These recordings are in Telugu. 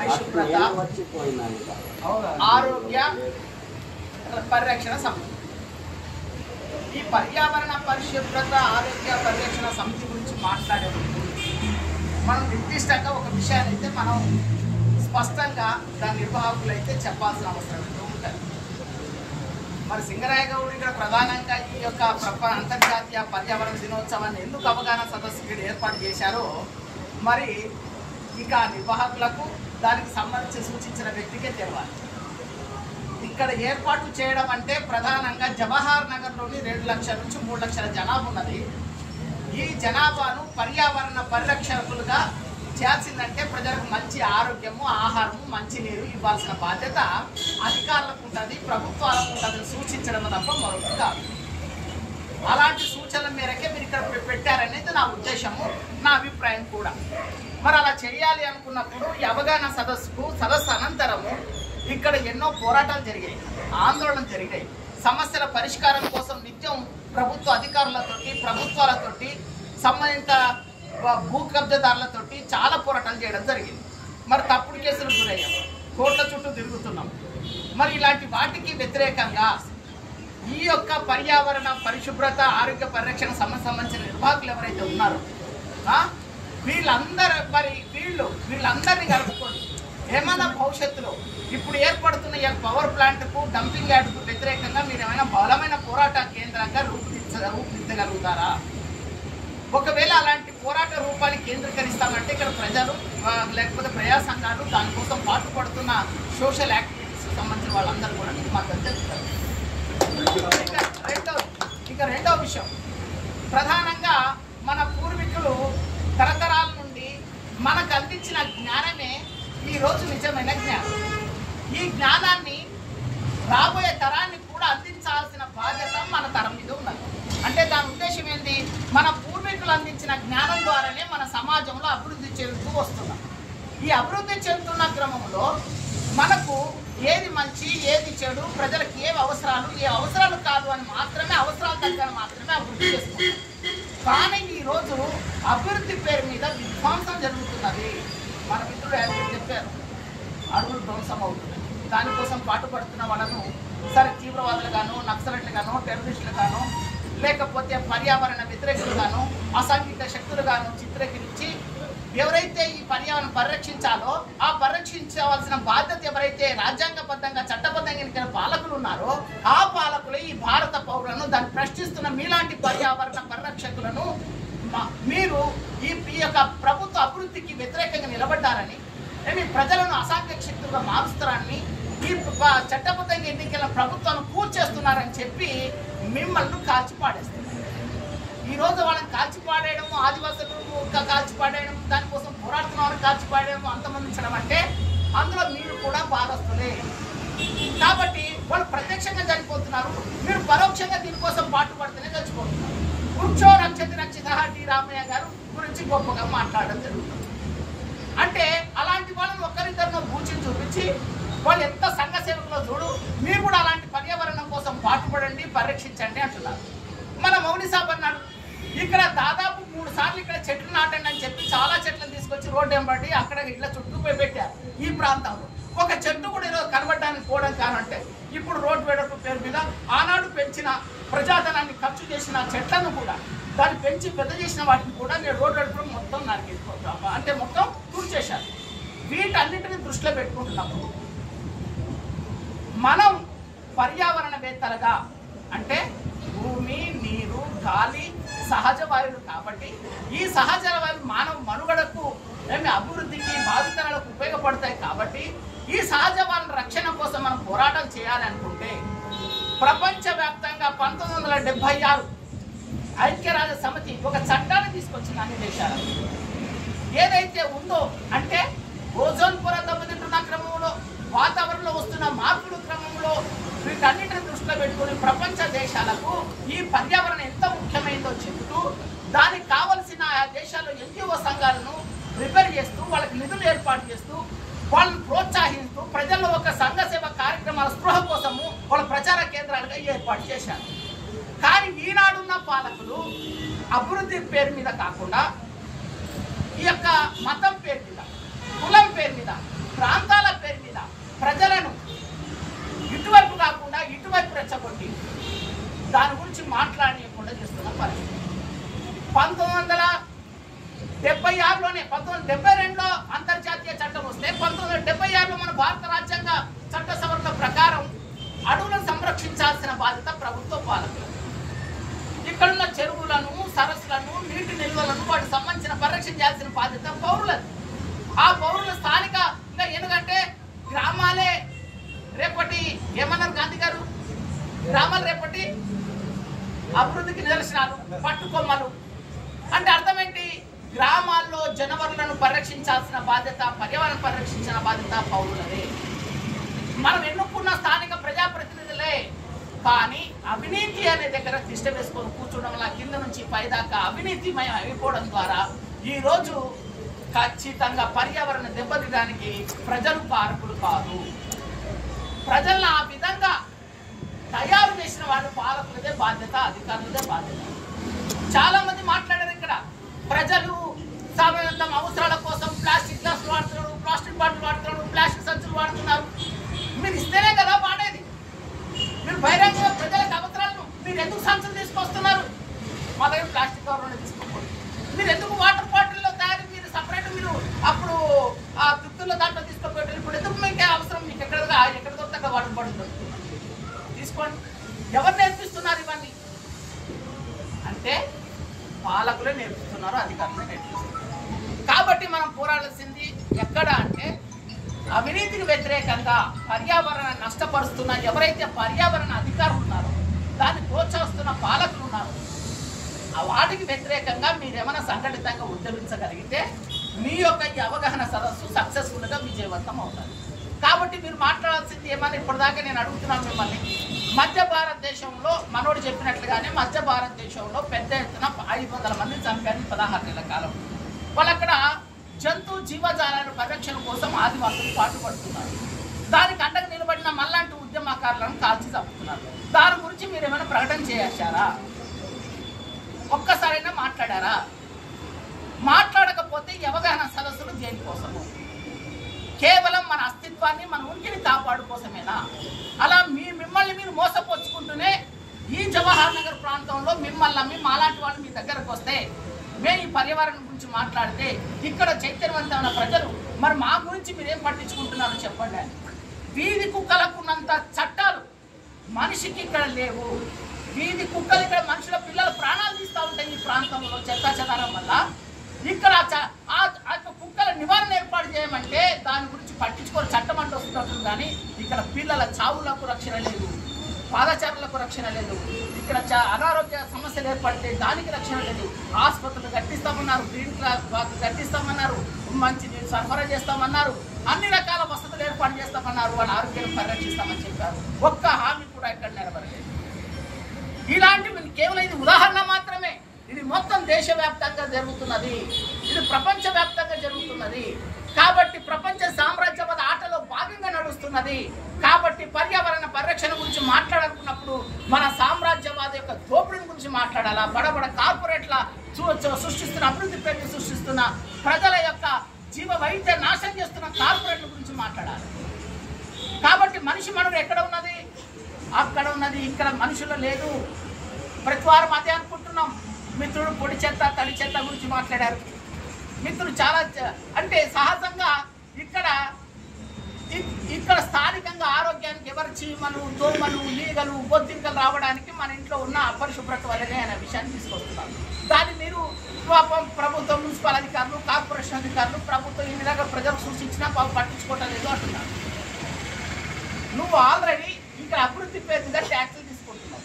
పరిశుభ్రత ఆరోగ్య పరిరక్షణ సమితి. ఈ పర్యావరణ పరిశుభ్రత ఆరోగ్య పరిరక్షణ సమితి గురించి మాట్లాడేటప్పుడు మనం నిర్దిష్టంగా ఒక విషయాన్ని అయితే మనం స్పష్టంగా దాని నిర్వాహకులు అయితే చెప్పాల్సిన అవసరం ఉంటుంది. మరి సింగరాయ గౌడ్ ఇక్కడ ప్రధానంగా ఈ యొక్క అంతర్జాతీయ పర్యావరణ దినోత్సవాన్ని ఎందుకు అవగాహన సదస్సు ఏర్పాటు చేశారో మరి ఇక నిర్వాహకులకు దానికి సంబంధించి సూచించిన వ్యక్తికే తెలియాలి. ఇక్కడ ఏర్పాటు చేయడం అంటే ప్రధానంగా జవహర్ నగర్లోని 2 లక్షల నుంచి 3 లక్షల జనాభా ఉన్నది. ఈ జనాభాను పర్యావరణ పరిరక్షకులుగా చేయాల్సిందంటే ప్రజలకు మంచి ఆరోగ్యము, ఆహారము, మంచినీరు ఇవ్వాల్సిన బాధ్యత అధికారులకు ఉంటుంది, ప్రభుత్వాలకు ఉంటుందని సూచించడం తప్ప మరొకటి కాదు. అలాంటి సూచనల మేరకే మీరు ఇక్కడ పెట్టారనేది నా ఉద్దేశము, నా అభిప్రాయం కూడా. మరి అలా చేయాలి అనుకున్నప్పుడు ఈ అవగాహన సదస్సు అనంతరము ఇక్కడ ఎన్నో పోరాటాలు జరిగాయి, ఆందోళనలు జరిగాయి. సమస్యల పరిష్కారం కోసం నిత్యం ప్రభుత్వ అధికారులతోటి, ప్రభుత్వాలతోటి, సంబంధిత భూ కబ్జాదారులతోటి చాలా పోరాటాలు చేయడం జరిగింది. మరి తప్పుడు కేసులకు గురయ్యాం, కోర్టుల చుట్టూ తిరుగుతున్నాం. మరి ఇలాంటి వాటికి వ్యతిరేకంగా ఈ యొక్క పర్యావరణ పరిశుభ్రత ఆరోగ్య పరిరక్షణ సంబంధించిన నిర్వాహకులు ఎవరైతే ఉన్నారో వీళ్ళందరినీ కలుపుకొని ఏమైనా భవిష్యత్తులో ఇప్పుడు ఏర్పడుతున్న ఈ పవర్ ప్లాంట్కు, డంపింగ్ యార్డుకు వ్యతిరేకంగా మీరు ఏమైనా బలమైన పోరాట కేంద్రంగా రూపుదిద్దగలుగుతారా? ఒకవేళ అలాంటి పోరాట రూపాన్ని కేంద్రీకరిస్తామంటే ఇక్కడ ప్రజలు లేకపోతే ప్రజా సంఘాలు దానికోసం పాటుపడుతున్న సోషల్ యాక్టివిటీస్కి సంబంధించిన వాళ్ళందరూ కూడా మీకు మద్దతు తెలుపుతారు. రెండవ విషయం, ప్రధానంగా మన పూర్వీకులు తరతరాల నుండి మనకు అందించిన జ్ఞానమే ఈరోజు నిజమైన జ్ఞానం. ఈ జ్ఞానాన్ని రాబోయే తరాన్ని కూడా అందించాల్సిన బాధ్యత మన తరం మీద ఉన్నది. అంటే దాని ఉద్దేశం ఏంటి? మన పూర్వీకులు అందించిన జ్ఞానం ద్వారానే మన సమాజంలో అభివృద్ధి చెందుతూ వస్తున్నాం. ఈ అభివృద్ధి చెందుతున్న క్రమంలో మనకు ఏది మంచి, ఏది చెడు, ప్రజలకు ఏ అవసరాలు కాదు అని మాత్రమే, అవసరాలు తగ్గని మాత్రమే అభివృద్ధి చేస్తున్నాం. కానీ ఈరోజు అభివృద్ధి పేరు మీద విధ్వంసం జరుగుతున్నది. మన మిత్రుడు చెప్పారు, అడవులు ధ్వంసం అవుతుంది. దానికోసం పాటుపడుతున్న వాళ్ళను సరే తీవ్రవాదులుగాను, నక్సలైట్లుగాను, టెర్రరిస్టులుగాను, లేకపోతే పర్యావరణ వ్యతిరేకులుగాను, అసాంఘిక శక్తులుగాను చిత్రీకరించి ఎవరైతే ఈ పర్యావరణం పరిరక్షించాలో ఆ పరిరక్షించవలసిన బాధ్యత ఎవరైతే రాజ్యాంగబద్ధంగా చట్టబద్ధంగా ఎన్నికైన పాలకులు ఉన్నారో ఆ పాలకులు ఈ భారత పౌరులను దాన్ని ప్రశ్నిస్తున్న మీలాంటి పర్యావరణ పరిరక్షకులను మీరు ఈ యొక్క ప్రభుత్వ అభివృద్ధికి వ్యతిరేకంగా నిలబడ్డారని, మీ ప్రజలను అసాంఘిక శక్తులుగా మారుస్తారని, ఈ చట్టబద్ధంగా ఎన్నికల ప్రభుత్వాన్ని కూర్చేస్తున్నారని చెప్పి మిమ్మల్ని కాల్చిపాడేస్తున్నారు. ఈరోజు వాళ్ళని కాల్చిపాడేయడం, ఆదివాసులు కాల్చిపాడేయడం, దానికోసం పోరాడుతున్న వాళ్ళని కాల్చిపాడేయడం, అంతమందించడం అంటే అందులో మీరు కూడా భాగస్తులే. కాబట్టి వాళ్ళు ప్రత్యక్షంగా చనిపోతున్నారు, మీరు పరోక్షంగా దీనికోసం పాటుపడితేనే చచ్చిపోతున్నారు. వృక్షో రక్షతి రక్షిత డి రామయ్య గారు గురించి గొప్పగా మాట్లాడడం జరుగుతుంది. అంటే అలాంటి వాళ్ళని ఒక్కరిద్దరినో పూచి చూపించి వాళ్ళు ఎంత సంఘ సేవకులో చూడు, మీరు కూడా అలాంటి పర్యావరణం కోసం పాటుపడండి, పరిరక్షించండి అంటున్నారు. మన మౌని సాబ్ అన్నాడు, ఇక్కడ దాదాపు 3 సార్లు ఇక్కడ చెట్లు నాటండి అని చెప్పి చాలా చెట్లను తీసుకొచ్చి రోడ్డు వెంబడి అక్కడ ఇళ్ళ చుట్టూ పెట్టారు. ఈ ప్రాంతంలో ఒక చెట్టు కూడా ఈరోజు కనబడడానికి పోవడం కానంటే ఇప్పుడు రోడ్డు వెడల్పు పేరు మీద ఆనాడు పెంచిన ప్రజాధనాన్ని ఖర్చు చేసిన చెట్లను కూడా, దాన్ని పెంచి పెద్ద చేసిన వాటిని కూడా నేను రోడ్డు వెడల్పు మొత్తం నరికేసుకుంటాం, అంటే మొత్తం తుడిచేశారు. వీటన్నిటిని దృష్టిలో పెట్టుకుంటున్నప్పుడు మనం పర్యావరణవేత్తలుగా, అంటే భూమి, నీరు, గాలి సహజ వాయువులు కాబట్టి ఈ సహజ వాయువులు మానవ మనుగడకు అభివృద్ధికి, భావితరాలకు ఉపయోగపడతాయి. కాబట్టి ఈ సహజ వాయువుల రక్షణ కోసం మనం పోరాటం చేయాలి అనుకుంటే ప్రపంచవ్యాప్తంగా 1976 ఐక్యరాజ్య సమితి ఒక చట్టాన్ని తీసుకొచ్చింది అన్ని దేశాలకు. ఏదైతే ఉందో అంటే ఓజోన్ పొర దెబ్బతింటున్న క్రమంలో, వాతావరణంలో వస్తున్న మార్పుల క్రమంలో వీటన్నిటిని దృష్టిలో పెట్టుకుని ప్రపంచ దేశాలకు ఈ పర్యావరణం ఎంత ముఖ్యమైనదో చెబుతూ దానికి కావలసిన ఆ దేశాల్లో ఎన్జిఓ సంఘాలను ప్రిపేర్ చేస్తూ వాళ్ళకి నిధులు ఏర్పాటు చేస్తూ వాళ్ళని ప్రోత్సహిస్తూ ప్రజల్లో ఒక సంఘ సేవ కార్యక్రమాల స్పృహ కోసము వాళ్ళ ప్రచార కేంద్రాలుగా ఏర్పాటు చేశారు. కానీ ఈనాడున్న పాలకులు అభివృద్ధి పేరు మీద కాకుండా ఈ యొక్క మతం పేరు మీద, కులం పేరు మీద, ప్రాంతాల పేరు మీద ప్రజలను ఇటువైపు కాకుండా ఇటువైపు రెచ్చగొట్టి దాని గురించి మాట్లాడకుండా చేస్తున్న పరిస్థితి. 1976లోనే 1972లో అంతర్జాతీయ చట్టం వస్తే 1976లో మన భారత రాజ్యాంగ చట్ట సవరణ ప్రకారం అడవులను సంరక్షించాల్సిన బాధ్యత ప్రభుత్వ పాలకులు. ఇక్కడున్న చెరువులను, సరస్సులను, నీటి నిల్వలను వాటికి సంబంధించిన పరిరక్షణ చేయాల్సిన బాధ్యత పౌరులది. ఆ పౌరుల స్థానికంగా ఎందుకంటే గ్రామాలే రేపటి ఏమన్నారు గాంధీ గారు, గ్రామాలు రేపటి అభివృద్ధికి నిదర్శనాలు, పట్టుకొమ్మలు అంటే అర్థం ఏంటి? గ్రామాల్లో జనవరులను పరిరక్షించాల్సిన బాధ్యత, పర్యావరణ పరిరక్షించిన బాధ్యత పౌరులదే. మనం ఎన్నుకున్న స్థానిక ప్రజాప్రతినిధులే. కానీ అవినీతి అనే దగ్గర తిష్ట వేసుకొని కూర్చోవడం వల్ల కింద నుంచి పైదాకా అవినీతిమయం అయిపోవడం ద్వారా ఈరోజు ఖచ్చితంగా పర్యావరణ దెబ్బతీయడానికి ప్రజలు కారకులు కాదు. ప్రజలను ఆ విధంగా తయారు చేసిన వాళ్ళు పాలకులదే బాధ్యత, అధికారులదే బాధ్యత. చాలా మంది మాట్లాడారు ఇక్కడ. ప్రజలు సామాన్య తమ అవసరాల కోసం ప్లాస్టిక్ గ్లాసులు వాడుతున్నారు, ప్లాస్టిక్ బాటిల్ వాడుతున్నారు, ప్లాస్టిక్ సంచులు వాడుతున్నారు. మీరు ఇస్తేనే కదా వాడేది. మీరు బహిరంగ ప్రజలకు అవసరాలను మీరు ఎందుకు సంచులు తీసుకొస్తున్నారు? మా దగ్గర ప్లాస్టిక్ కవర్లు తీసుకోకూడదు. మీరు ఎందుకు వాటర్ బాటిల్లో తయారు మీరు సపరేట్ మీరు అప్పుడు ఆ దుక్కుల్లో దాంట్లో తీసుకోపోయారు. ఇప్పుడు ఎందుకు మీకే అవసరం? మీకు ఎక్కడ దొరికితే అక్కడ వాటర్ బాటిల్ దొరుకుతుంది, తీసుకోండి. ఎవరు నేర్పిస్తున్నారు ఇవన్నీ? అంటే పాలకులే నేర్పిస్తున్నారు, అధికారులే నేర్పిస్తున్నారు. కాబట్టి మనం పోరాడాల్సింది ఎక్కడ అంటే అవినీతికి వ్యతిరేకంగా పర్యావరణాన్ని నష్టపరుస్తున్న ఎవరైతే పర్యావరణ అధికారులు ఉన్నారో, దాన్ని ప్రోత్సహిస్తున్న పాలకులు ఉన్నారు, ఆ వాటికి వ్యతిరేకంగా మీరేమైనా సంఘటితంగా ఉద్యమించగలిగితే మీ యొక్క ఈ అవగాహన సదస్సు సక్సెస్ఫుల్గా విజయవంతం అవుతుంది. కాబట్టి మీరు మాట్లాడాల్సింది ఏమని ఇప్పటిదాకా నేను అడుగుతున్నాను మిమ్మల్ని. మధ్య భారతదేశంలో మనోడు చెప్పినట్లుగానే మధ్య భారతదేశంలో పెద్ద ఎత్తున 500 మంది చనిపోయారు 16 నెలల కాలం. వాళ్ళు అక్కడ జంతు జీవజాలాల పరిరక్షణ కోసం ఆదివాసులు పాటుపడుతున్నారు. దానికి అండగా నిలబడిన మళ్ళాంటి ఉద్యమకారులను కాల్చి చంపుతున్నారు. దాని గురించి మీరు ఏమైనా ప్రకటన చేశారా? ఒక్కసారైనా మాట్లాడారా? మాట్లాడకపోతే అవగాహన సదస్సులు దేనికోసము? కేవలం మన అస్తిత్వాన్ని, మన ఉనికిని కాపాడు కోసమేనా? అలా మిమ్మల్ని మీరు మోసపోచుకుంటూనే ఈ జవహర్ నగర్ ప్రాంతంలో మిమ్మల్ని నమ్మి మాలాంటి వాళ్ళు మీ దగ్గరకు వస్తే మేము ఈ పర్యావరణం గురించి మాట్లాడితే ఇక్కడ చైతన్యవంతమైన ప్రజలు మరి మా గురించి మీరేం పట్టించుకుంటున్నారో చెప్పండి. వీధి కుక్కలకున్నంత చట్టాలు మనిషికి ఇక్కడ లేవు. వీధి కుక్కలు ఇక్కడ మనుషుల పిల్లల ప్రాణాలు తీస్తూ ఉంటాయి. ఈ ప్రాంతంలో చెత్త చెదారం వల్ల ఇక్కడ కుక్కల నివారణ ఏర్పాటు చేయమంటే దాని గురించి పట్టించుకొని చట్టం అంటే వస్తున్నట్టు. కానీ ఇక్కడ పిల్లల చావులకు రక్షణ లేదు, పాదచారులకు రక్షణ లేదు. ఇక్కడ అనారోగ్య సమస్యలు ఏర్పడితే దానికి రక్షణ లేదు. ఆసుపత్రులు కట్టిస్తామన్నారు, గ్రీన్ క్లాస్ కట్టిస్తామన్నారు, మంచి నీరు సరఫరా చేస్తామన్నారు, అన్ని రకాల వసతులు ఏర్పాటు చేస్తామన్నారు, వాళ్ళ ఆరోగ్యాన్ని పరిరక్షిస్తామని చెప్పారు. ఒక్క హామీ కూడా ఇక్కడ నెరవేరలేదు. ఇలాంటివి కేవలం ఇది ఉదాహరణ మాత్రమే. ఇది మొత్తం దేశవ్యాప్తంగా జరుగుతున్నది, ఇది ప్రపంచవ్యాప్తంగా జరుగుతున్నది. కాబట్టి ప్రపంచ సామ్రాజ్యవాద ఆటలో భాగంగా నడుస్తున్నది. కాబట్టి పర్యావరణ పరిరక్షణ గురించి మాట్లాడాలనుకున్నప్పుడు మన సామ్రాజ్యవాద యొక్క దోపిడీని గురించి మాట్లాడాలా? బడబడ కార్పొరేట్ల సృష్టిస్తున్న అభివృద్ధి పేరుని సృష్టిస్తున్న ప్రజల యొక్క జీవ వైద్య నాశనం చేస్తున్న కార్పొరేట్ల గురించి మాట్లాడాలి. కాబట్టి మనిషి మనుడు ఎక్కడ ఉన్నది? అక్కడ ఉన్నది. ఇక్కడ మనుషులు లేదు. ప్రతి వారం అదే అనుకుంటున్నాం. మిత్రుడు పొడి చెత్త తడి చెత్త గురించి మాట్లాడారు. మిత్రుడు చాలా అంటే సహజంగా ఇక్కడ స్థానికంగా ఆరోగ్యానికి ఎవరు చీమలు, దోమలు, ఈగలు, బొద్దింకలు రావడానికి మన ఇంట్లో ఉన్న అపరిశుభ్రత వల్లనే అనే విషయాన్ని తీసుకొస్తున్నారు. దాన్ని మీరు ప్రభుత్వం, మున్సిపల్ అధికారులు, కార్పొరేషన్ అధికారులు, ప్రభుత్వం ఇన్ని రకాల ప్రజలు సూచించినా పట్టించుకోవటం లేదు అంటున్నారు. నువ్వు ఆల్రెడీ ఇక్కడ అభివృద్ధి పేరు మీద ట్యాక్సులు తీసుకుంటున్నావు,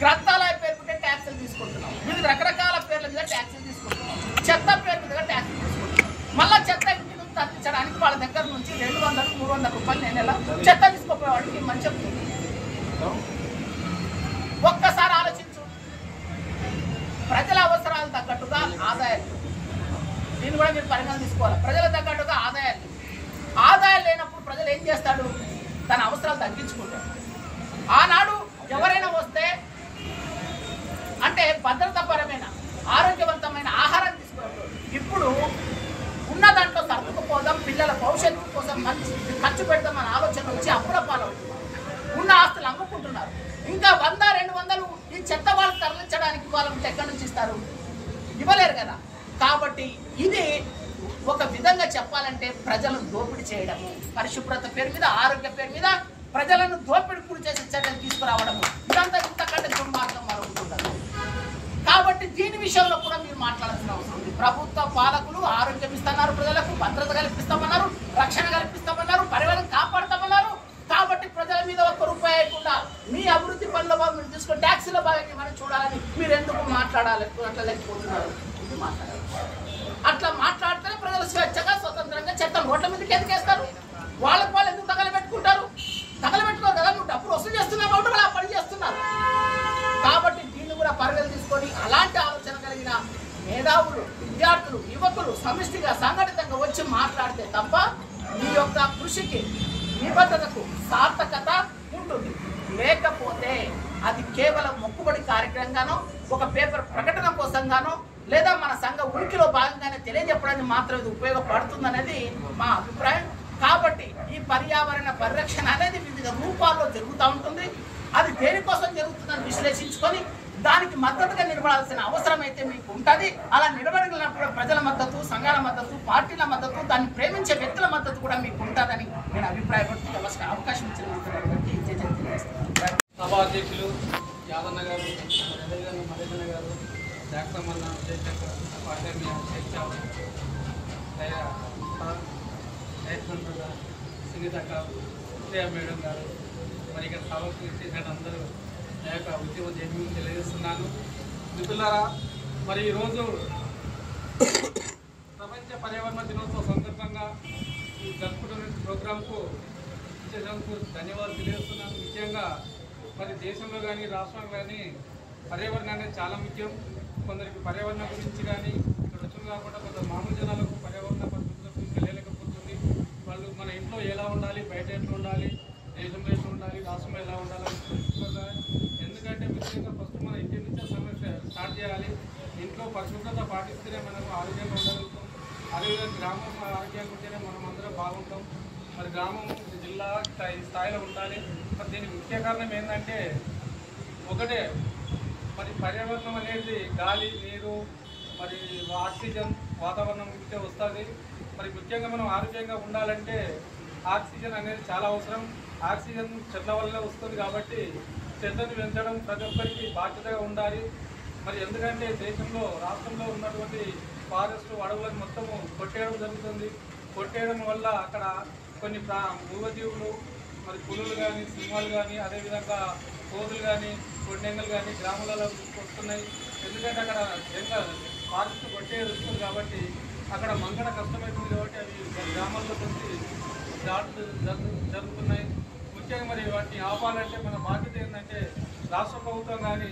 గ్రంథాలయ పేరు మీద ట్యాక్సులు తీసుకుంటున్నావు, వివిధ రకరకాల పేర్ల మీద ట్యాక్సులు తీసుకుంటున్నావు, చెత్త పేరు మీద ట్యాక్సులు తీసుకుంటున్నావు. మళ్ళీ చెత్త ఇంటి నుంచి తప్పించడానికి వాళ్ళ దగ్గర నుంచి 200-300 రూపాయలు నెల చెత్త తీసుకోపోయేవాడికి మంచి చెప్తుంది. ఒక్కసారి ఆలోచించు. ప్రజల అవసరాలు తగ్గట్టుగా ఆదాయాలు, దీన్ని కూడా మీరు పరిగణన తీసుకోవాలి. ప్రజల తగ్గట్టుగా ఆదాయాలు లేనప్పుడు ప్రజలు ఏం చేస్తాడు? తన అవసరాలు తగ్గించుకుంటాడు. ఆనాడు ఎవరైనా వస్తే అంటే భద్రతాపరమైన ఆరోగ్యవంతమైన ఆహారం తీసుకోవడం. ఇప్పుడు ఉన్న దాంట్లో సర్దుకుపోదాం, పిల్లల భవిష్యత్తు మంచి ఖర్చు పెడతామని ఆలోచన వచ్చి అప్పుల పాలవుతుంది. ఉన్న ఆస్తులు అమ్ముకుంటున్నారు. ఇంకా 100-200 ఈ చెత్త వాళ్ళు తరలించడానికి వాళ్ళకి ఎక్కడి నుంచి ఇస్తారు? ఇవ్వలేరు కదా. కాబట్టి ఇది ఒక విధంగా చెప్పాలంటే ప్రజలను దోపిడీ చేయడము, పరిశుభ్రత పేరు మీద, ఆరోగ్య పేరు మీద ప్రజలను దోపిడీ గురి చేసే చర్యలు తీసుకురావడము, ఇదంతా ఇంతకంటే దుర్మార్గం మరొకటి. కాబట్టి దీని విషయంలో కూడా మీరు మాట్లాడాల్సిన అవసరం ఉంది. ప్రభుత్వ పాలకులు ఆరోగ్యం ఇస్తున్నారు, ప్రజలకు భద్రత కల్పిస్తామన్నారు, రక్షణ కల్పిస్తామన్నారు, పర్యావరణం కాపాడుతామన్నారు. కాబట్టి ప్రజల మీద ఒక్క రూపాయి అయ్యకుండా మీ అభివృద్ధి పనుల మీరు తీసుకుని ట్యాక్సీల భాగంగా మనం చూడాలని మీరు ఎందుకు మాట్లాడాలి? అట్లా లేకపోతున్నారు. ఇది మాట్లాడాలి. అట్లా మాట్లాడితే ప్రజలు స్వేచ్ఛగా స్వతంత్రంగా చెత్త రోడ్ల మీదకి ఎందుకేస్తారు? వాళ్ళకు వాళ్ళు ఎందుకు తగలబెట్టుకుంటారు? తగలబెట్టుకోరు కదా. నువ్వు డబ్బులు వసూలు చేస్తున్నావు కాబట్టి వాళ్ళు ఆ పని చేస్తున్నారు. కాబట్టి దీన్ని కూడా పరిగణలు తీసుకొని అలాంటి ఆలోచన కలిగిన మేధావులు, విద్యార్థులు, యువకులు సమిష్టిగా సంఘటితంగా వచ్చి మాట్లాడితే తప్ప మీ యొక్క కృషికి, నిబద్ధతకు సార్థకత ఉంటుంది. లేకపోతే అది కేవలం మొక్కుబడి కార్యక్రమంగానో, ఒక పేపర్ ప్రకటన కోసంగానో, లేదా మన సంఘ ఉనికిలో భాగంగానే తెలియజెప్పడానికి మాత్రం ఇది ఉపయోగపడుతుందనేది మా అభిప్రాయం. కాబట్టి ఈ పర్యావరణ పరిరక్షణ అనేది వివిధ రూపాల్లో జరుగుతూ ఉంటుంది. అది దేనికోసం జరుగుతుందని విశ్లేషించుకొని దానికి మద్దతుగా నిలబడాల్సిన అవసరం అయితే మీకు ఉంటుంది. అలా నిలబడినప్పుడు ప్రజల మద్దతు, సంఘాల మద్దతు, పార్టీల మద్దతు, దాన్ని ప్రేమించే వ్యక్తుల మద్దతు కూడా మీకు ఉంటుందని నేను అభిప్రాయపడుతూ అవకాశం ఇచ్చిన సభా అధ్యక్షులు యాదన్న గారు, మరేదన్న గారు, జాక్సమన్న, జయశంకర్, పాఠ్యమి, సునీతక్క, ఉదయ మేడం గారు, మరి ఇక్కడ సభకు చేసిన అందరూ నా యొక్క ఉద్యమ జన్మని తెలియజేస్తున్నాను. మిత్రులారా, మరి ఈరోజు ప్రపంచ పర్యావరణ దినోత్సవ సందర్భంగా ఈ జరుపుకుంటున్న ప్రోగ్రాంకు ఇచ్చేందుకు ధన్యవాదాలు తెలియజేస్తున్నాను. ముఖ్యంగా మరి దేశంలో కానీ రాష్ట్రంలో కానీ పర్యావరణం అనేది చాలా ముఖ్యం. కొందరికి పర్యావరణం గురించి కానీ ఇక్కడ వచ్చిన కాకుండా కొందరు మామూలు జనాలకు పర్యావరణ పరిస్థితుల గురించి తెలియలేకపోతుంది. వాళ్ళు మన ఇంట్లో ఎలా ఉండాలి, బయట ఎట్లా ఉండాలి, దేశంలో ఎట్లా ఉండాలి, రాష్ట్రంలో ఎలా ఉండాలి. ఎందుకంటే ముఖ్యంగా ఫస్ట్ మన ఇంటి నుంచే సమస్య స్టార్ట్ చేయాలి. ఇంట్లో పరిశుభ్రత పాటిస్తేనే మనకు ఆరోగ్యంగా ఉండగలుగుతాం. అదేవిధంగా గ్రామం ఆరోగ్యంగా ఉంటేనే మనం అందరం బాగుంటాం. మరి గ్రామం జిల్లా స్థాయిలో ఉండాలి. మరి దీనికి ముఖ్య కారణం ఏంటంటే ఒకటే, మరి పర్యావరణం అనేది గాలి, నీరు, మరి ఆక్సిజన్ వాతావరణం నుంచే వస్తుంది. మరి ముఖ్యంగా మనం ఆరోగ్యంగా ఉండాలంటే ఆక్సిజన్ అనేది చాలా అవసరం. ఆక్సిజన్ చెట్ల వల్లనే వస్తుంది. కాబట్టి చెట్లను పెంచడం ప్రతి ఒక్కరికి బాధ్యతగా ఉండాలి. మరి ఎందుకంటే దేశంలో, రాష్ట్రంలో ఉన్నటువంటి ఫారెస్ట్ అడవులను మొత్తము కొట్టేయడం జరుగుతుంది. కొట్టేయడం వల్ల అక్కడ కొన్ని మూగజీవులు, మరి పులులు కానీ, సింహాలు కానీ, అదేవిధంగా కోతులు కానీ, కొండెంగలు కానీ గ్రామాలలో వస్తున్నాయి. ఎందుకంటే అక్కడ ఫారెస్ట్ కొట్టేది వస్తుంది కాబట్టి అక్కడ మంగళ కష్టమవుతుంది. కాబట్టి అవి గ్రామాల్లోకి వచ్చి దాడులు జరుగుతున్నాయి. ముఖ్యంగా మరి వాటిని ఆపాలంటే మన బాధ్యత ఏంటంటే రాష్ట్ర ప్రభుత్వం కానీ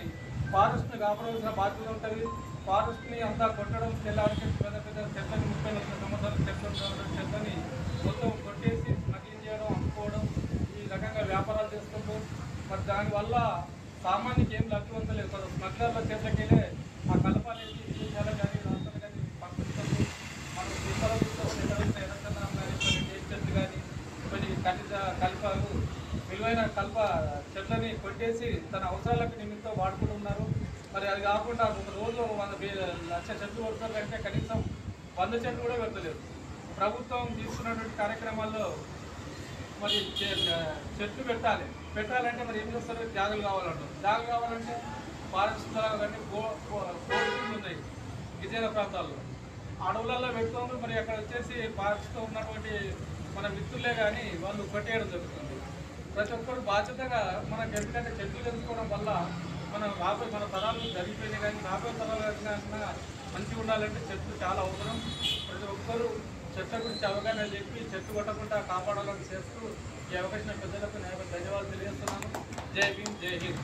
ఫారెస్ట్ని కాపాడాల్సిన బాధ్యత ఉంటుంది. ఫారెస్ట్ని అంతా కొట్టడం, తెల్లారికి పెద్ద పెద్ద చెట్లని 30 సంవత్సరాల చెట్లని మొత్తం కొట్టేసి స్మగ్లింగ్ చేయడం, అమ్ముకోవడం, ఈ రకంగా వ్యాపారాలు చేసుకుంటూ మరి దానివల్ల సామాన్యకి ఏం లభ్యవంతలేదు. కొంత స్మగ్లర్ల చేతకెళ్ళే ఆ కలప అనేది విదేశాలకు కానీ రాష్ట్రాలు కానీ పంపిస్తుంది. మనం తీసుకురావడంతో ఎర్రచందనం కానీ, కొన్ని టేస్టెట్లు కానీ, కొన్ని ఖనిజ కలపలు, విలువైన కలప చెట్లని కొట్టేసి తన అవసరాలకు నిమిత్తం వాడుకుంటున్నారు. మరి అది కాకుండా ఒక రోజు 100,00,000 చెట్లు కొడతారు కంటే కనీసం 100 చెట్లు కూడా పెడతలేదు. ప్రభుత్వం తీసుకున్నటువంటి కార్యక్రమాల్లో మరి చెట్లు పెట్టాలంటే మరి ఏం చేస్తారు? జాగలు కావాలంటారు. జాగలు కావాలంటే ఫారెస్ట్ కానీ కోర్టులు ఉన్నాయి గిరిజన ప్రాంతాల్లో, అడవులలో పెడుతుంది. మరి అక్కడ వచ్చేసి ఫారెస్ట్లో ఉన్నటువంటి మన మిత్రులే కానీ వాళ్ళు కొట్టేయడం జరుగుతుంది. ప్రతి ఒక్కరు బాధ్యతగా మనకు ఎందుకంటే చెట్లు తెలుసుకోవడం వల్ల మన తరాలు జరిగిపోయినాయి కానీ రాబోయే తరాలు కన్నా మంచిగా ఉండాలంటే చెట్లు చాలా అవసరం. ప్రతి ఒక్కరూ చెట్ల గురించి అవగాహన చెప్పి చెట్లు కొట్టకుండా కాపాడాలని చేస్తూ ఈ అవకాశం పెద్దలకు నేను ధన్యవాదాలు తెలియజేస్తున్నాను. జై భీమ్, జై హింద్.